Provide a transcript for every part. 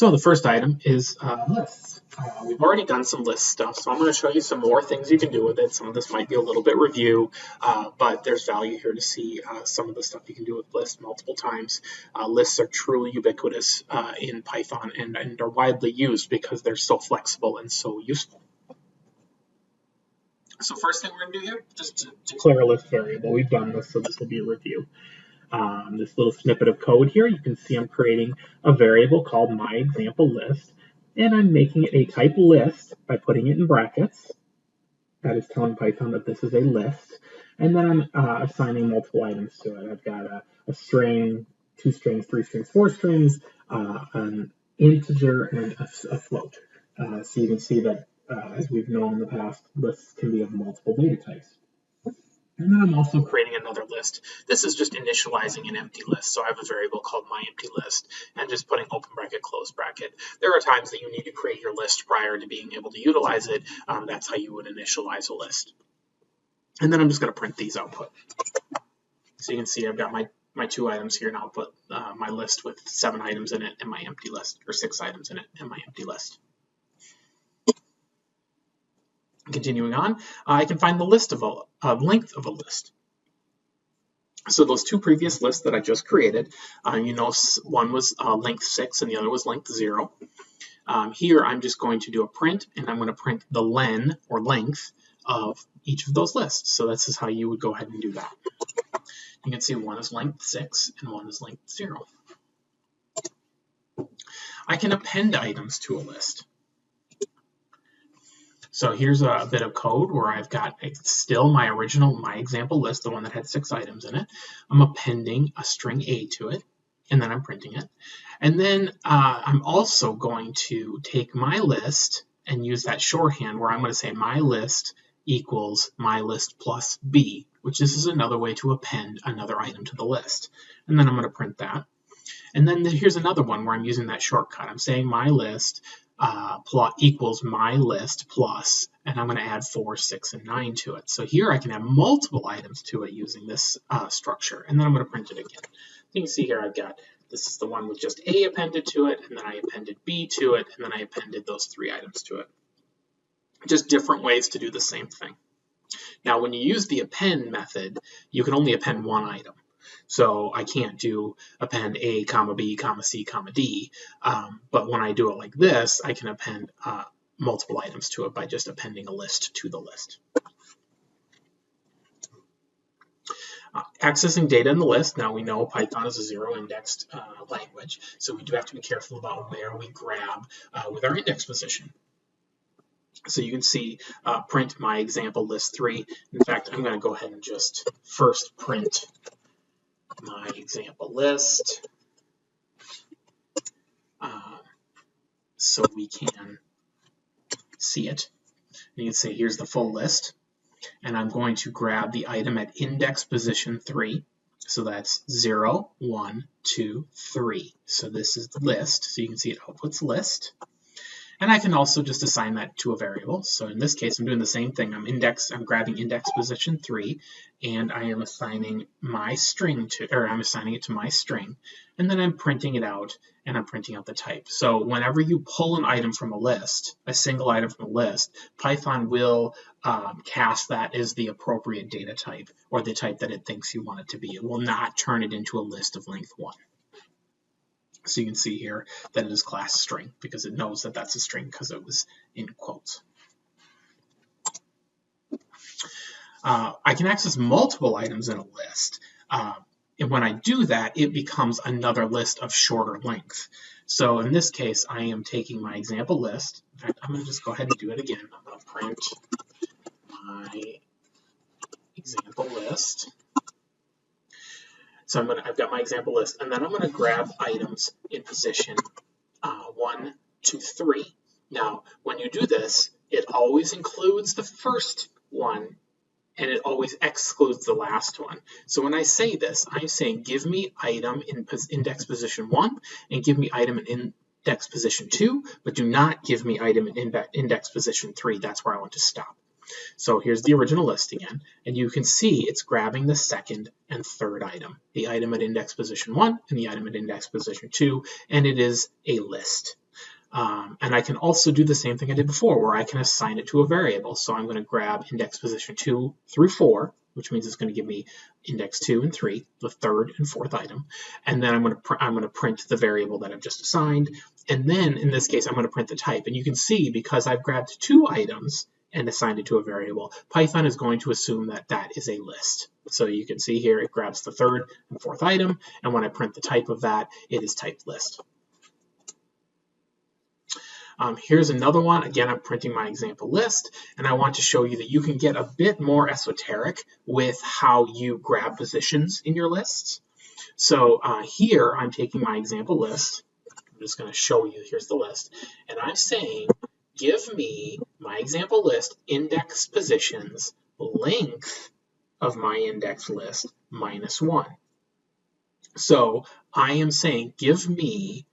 So the first item is lists. We've already done some list stuff, so I'm going to show you some more things you can do with it. Some of this might be a little bit review, but there's value here to see some of the stuff you can do with lists multiple times. Lists are truly ubiquitous in Python and are widely used because they're so flexible and so useful. So first thing we're going to do here, just to declare a list variable. We've done this, so this will be a review. This little snippet of code here, you can see I'm creating a variable called myExampleList, and I'm making it a type list by putting it in brackets. That is telling Python that this is a list. And then I'm assigning multiple items to it. I've got a string, 2 strings, 3 strings, 4 strings, an integer, and a float. So you can see that, as we've known in the past, lists can be of multiple data types. And then I'm also creating another list. This is just initializing an empty list. So I have a variable called myEmptyList and just putting open bracket, close bracket. There are times that you need to create your list prior to being able to utilize it. That's how you would initialize a list. And then I'm just going to print these output. So you can see I've got my 2 items here, and I'll put my list with 7 items in it and my empty list, or 6 items in it and my empty list. Continuing on, I can find the list of length of a list. So those 2 previous lists that I just created, you know, one was length 6 and the other was length 0. Here I'm just going to do a print, and I'm going to print the len, or length, of each of those lists. So this is how you would go ahead and do that. You can see one is length 6 and one is length 0. I can append items to a list. So here's a bit of code where I've got still my example list, the one that had 6 items in it. I'm appending a string A to it, and then I'm printing it. And then I'm also going to take my list and use that shorthand where I'm going to say my list equals my list plus B, which this is another way to append another item to the list. And then I'm going to print that. And then here's another one where I'm using that shortcut. I'm saying my list equals my list plus, and I'm going to add 4, 6, and 9 to it. So here I can have multiple items to it using this structure, and then I'm going to print it again. You can see here I've got, this is the one with just A appended to it, and then I appended B to it, and then I appended those 3 items to it. Just different ways to do the same thing. Now when you use the append method, you can only append 1 item. So I can't do append A, comma B, comma C, comma D. But when I do it like this, I can append multiple items to it by just appending a list to the list. Accessing data in the list. Now we know Python is a 0-indexed language, so we do have to be careful about where we grab with our index position. So you can see print my example list 3. In fact, I'm going to go ahead and just first print my example list so we can see it. And you can see here's the full list, and I'm going to grab the item at index position 3. So that's 0, 1, 2, 3. So this is the list. So you can see it outputs list. And I can also just assign that to a variable. So in this case, I'm doing the same thing. I'm grabbing index position 3, and I am assigning my string to, or I'm assigning it to my string, and then I'm printing it out, and I'm printing out the type. So whenever you pull an item from a list, a single item from a list, Python will cast that as the appropriate data type, or the type that it thinks you want it to be. It will not turn it into a list of length 1. So you can see here that it is class string because it knows that that's a string because it was in quotes. I can access multiple items in a list. And when I do that, it becomes another list of shorter length. So in this case, I am taking my example list. In fact, I'm going to just go ahead and do it again. I'm going to print my example list. So I've got my example list, and then I'm going to grab items in position 1, 2, 3. Now, when you do this, it always includes the first one, and it always excludes the last one. So when I say this, I'm saying give me item in index position 1, and give me item in index position 2, but do not give me item in index position 3. That's where I want to stop. So here's the original list again, and you can see it's grabbing the second and third item, the item at index position 1 and the item at index position 2, and it is a list. And I can also do the same thing I did before, where I can assign it to a variable. So I'm going to grab index position 2 through 4, which means it's going to give me index 2 and 3, the third and fourth item. And then I'm going to print the variable that I've just assigned. And then in this case, I'm going to print the type. And you can see, because I've grabbed 2 items and assigned it to a variable, Python is going to assume that that is a list. So you can see here it grabs the third and fourth item, and when I print the type of that, it is typed list. Here's another one. Again, I'm printing my example list, and I want to show you that you can get a bit more esoteric with how you grab positions in your lists. So here I'm taking my example list. I'm just going to show you, here's the list, and I'm saying, give me my example list, index positions, length of my index list, -1. So I am saying, give me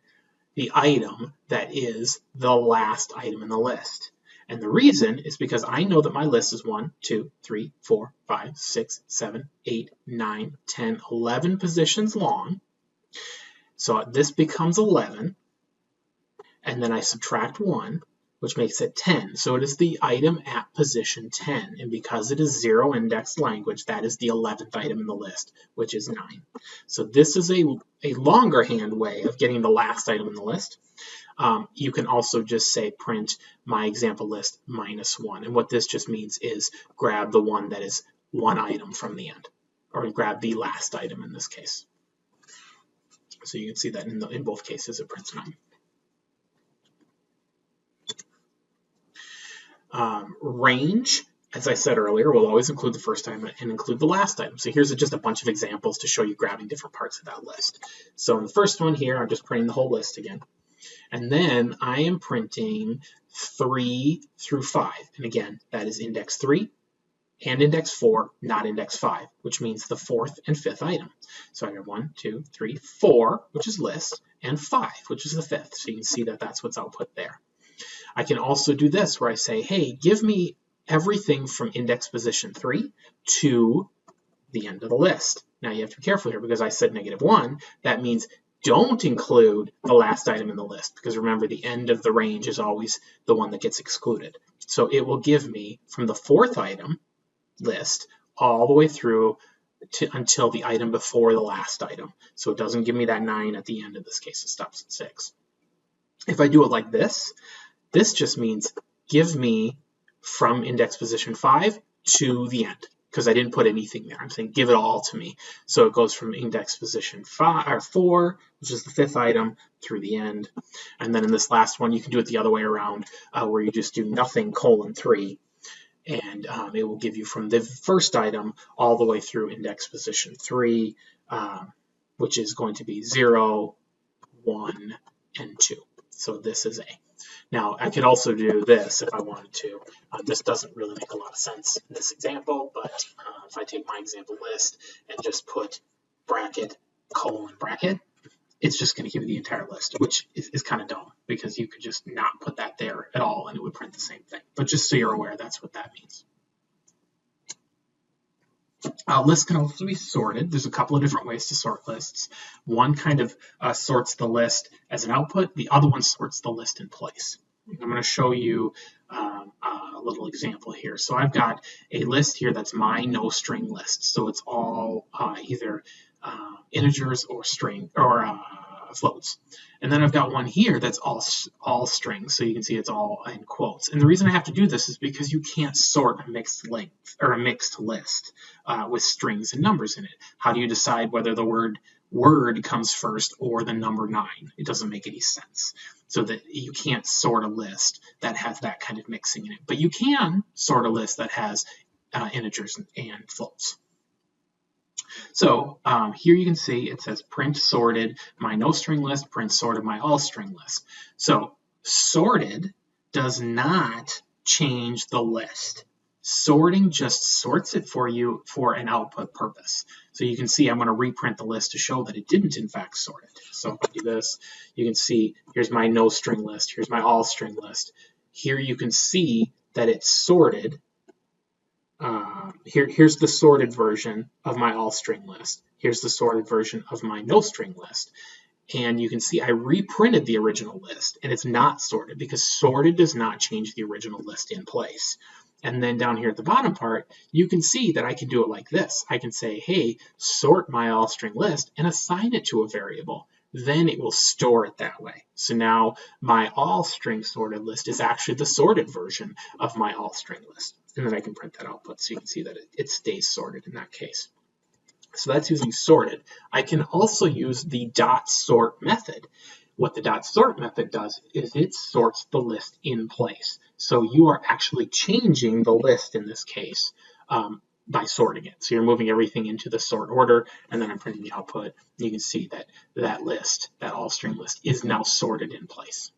the item that is the last item in the list. And the reason is because I know that my list is 1, 2, 3, 4, 5, 6, 7, 8, 9, 10, 11 positions long. So this becomes 11. And then I subtract 1, which makes it 10. So it is the item at position 10. And because it is zero indexed language, that is the 11th item in the list, which is 9. So this is a longer hand way of getting the last item in the list. You can also just say print my example list -1. And what this just means is grab the one that is one item from the end, or grab the last item in this case. So you can see that in both cases it prints 9. Range, as I said earlier, will always include the first item and include the last item. So here's just a bunch of examples to show you grabbing different parts of that list. So in the first one here, I'm just printing the whole list again. And then I am printing 3 through 5. And again, that is index 3 and index 4, not index 5, which means the fourth and fifth item. So I got 1, 2, 3, 4, which is list, and 5, which is the fifth. So you can see that that's what's output there. I can also do this where I say, hey, give me everything from index position 3 to the end of the list. Now you have to be careful here because I said -1. That means don't include the last item in the list, because remember, the end of the range is always the one that gets excluded. So it will give me from the fourth item list all the way through until the item before the last item. So it doesn't give me that 9 at the end. In this case, it stops at 6. If I do it like this, this just means give me from index position 5 to the end, because I didn't put anything there. I'm saying give it all to me. So it goes from index position 4, which is the fifth item, through the end. And then in this last one, you can do it the other way around, where you just do nothing : 3. And it will give you from the first item all the way through index position 3, which is going to be 0, 1, and 2. So this is A. Now, I could also do this if I wanted to. This doesn't really make a lot of sense in this example, but if I take my example list and just put bracket, : bracket, it's just going to give you the entire list, which is kind of dumb, because you could just not put that there at all and it would print the same thing. But just so you're aware, that's what that means. Lists can also be sorted. There's a couple of different ways to sort lists. One kind of sorts the list as an output. The other one sorts the list in place. I'm going to show you a little example here. So I've got a list here that's my no string list. So it's all either integers or string or floats. And then I've got one here that's all strings. So you can see it's all in quotes. And the reason I have to do this is because you can't sort a mixed length or a mixed list with strings and numbers in it. How do you decide whether the word comes first or the number 9? It doesn't make any sense. So that you can't sort a list that has that kind of mixing in it. But you can sort a list that has integers and floats. So here you can see it says print sorted my no string list, print sorted my all string list. So sorted does not change the list. Sorting just sorts it for you for an output purpose. So you can see I'm going to reprint the list to show that it didn't in fact sort it. So if I do this, you can see here's my no string list, here's my all string list. Here you can see that it's sorted. Here's the sorted version of my all string list. Here's the sorted version of my no string list. And you can see I reprinted the original list, and it's not sorted because sorted does not change the original list in place. And then down here at the bottom part, you can see that I can do it like this. I can say, hey, sort my all string list and assign it to a variable. Then it will store it that way. So now my all string sorted list is actually the sorted version of my all string list. And then I can print that output so you can see that it stays sorted in that case. So that's using sorted. I can also use the dot sort method. What the dot sort method does is it sorts the list in place. So you are actually changing the list in this case by sorting it. So you're moving everything into the sort order, and then I'm printing the output. You can see that that list, that all string list, is now sorted in place.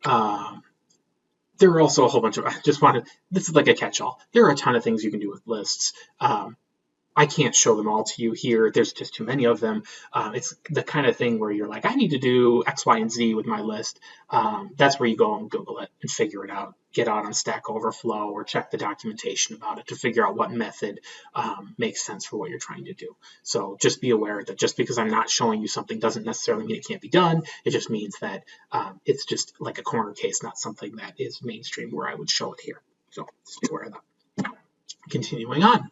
There are also a whole bunch of, this is like a catch-all. There are a ton of things you can do with lists. I can't show them all to you here. There's just too many of them. It's the kind of thing where you're like, I need to do X, Y, and Z with my list. That's where you go and Google it and figure it out. Get out on Stack Overflow or check the documentation about it to figure out what method makes sense for what you're trying to do. So just be aware that just because I'm not showing you something doesn't necessarily mean it can't be done. It just means that it's just like a corner case, not something that is mainstream where I would show it here. So just be aware of that. Continuing on.